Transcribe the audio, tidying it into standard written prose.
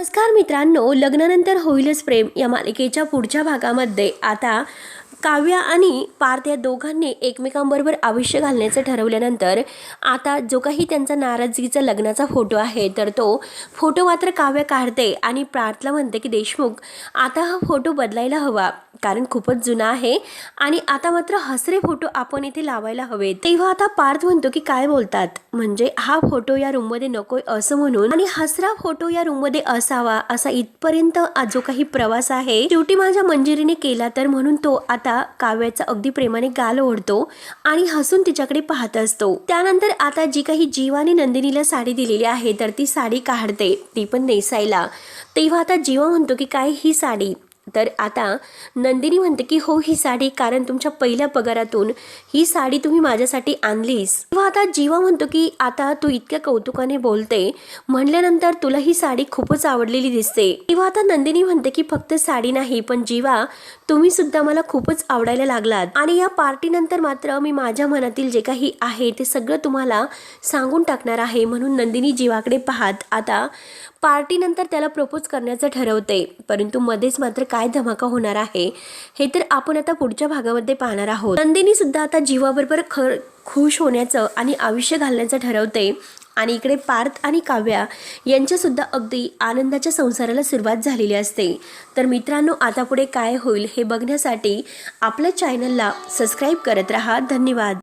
नमस्कार मित्रांनो, लग्नानंतर होईलच प्रेम या मालिकेच्या पुढच्या भागामध्ये आता काव्या आणि पार्थ या दोघांनी एकमेकांबरोबर आयुष्य घालण्याचं ठरवल्यानंतर आता जो काही त्यांचा नाराजगीचा लग्नाचा फोटो आहे तर तो फोटो मात्र काव्या काढते आणि पार्थला म्हणते की देशमुख आता हा फोटो बदलायला हवा, कारण खूपच जुना आहे आणि आता मात्र हसरे फोटो आपण इथे लावायला हवे। तेव्हा आता पार्थ म्हणतो की काय बोलतात, म्हणजे हा फोटो या रूममध्ये नकोय असं म्हणून आणि हसरा फोटो या रूममध्ये असावा असा इथपर्यंत जो काही प्रवास आहे शेवटी माझ्या मंजिरीने केला तर म्हणून तो आता काव्याचा अगदी प्रेमाने गाल ओढतो आणि हसून तिच्याकडे पाहत असतो। त्यानंतर आता जी काही जीवाने नंदिनीला साडी दिलेली आहे तर ती साडी काढते, ती पण नेसायला। तेव्हा आता जीवा म्हणतो की काय ही साडी, तर आता नंदिनी म्हणते की हो ही साडी, कारण तुमच्या पहिल्या पगारातून ही साडी तुम्ही माझ्यासाठी आणलीस। तेव्हा आता जीवा म्हणतो की आता तू इतक्या कौतुकाने बोलते म्हणल्यानंतर तुला ही साडी खूपच आवडलेली दिसते। तेव्हा आता नंदिनी म्हणते की फक्त साडी नाही पण जीवा तुम्ही सुद्धा मला खूपच आवडायला लागलात आणि या पार्टी नंतर मात्र मी माझ्या मनातील जे काही आहे ते सगळं तुम्हाला सांगून टाकणार आहे। म्हणून नंदिनी जीवाकडे पाहत आता पार्टी नंतर त्याला प्रपोज करण्याचं ठरवते, परंतु मध्येच मात्र काय धमाका होणार आहे हे तर आपण आता पुढच्या भागामध्ये पाहणार आहोत। नंदिनी सुद्धा आता जीवाबरोबर खुश होण्याचं आणि आयुष्य घालण्याचं ठरवते आणि इकडे पार्थ आणि काव्या यांच्या सुद्धा अगदी आनंदाच्या संसाराला सुरुवात झालेली असते। तर मित्रांनो, आता पुढे काय होईल हे बघण्यासाठी आपल्या चॅनलला सबस्क्राईब करत राहा। धन्यवाद।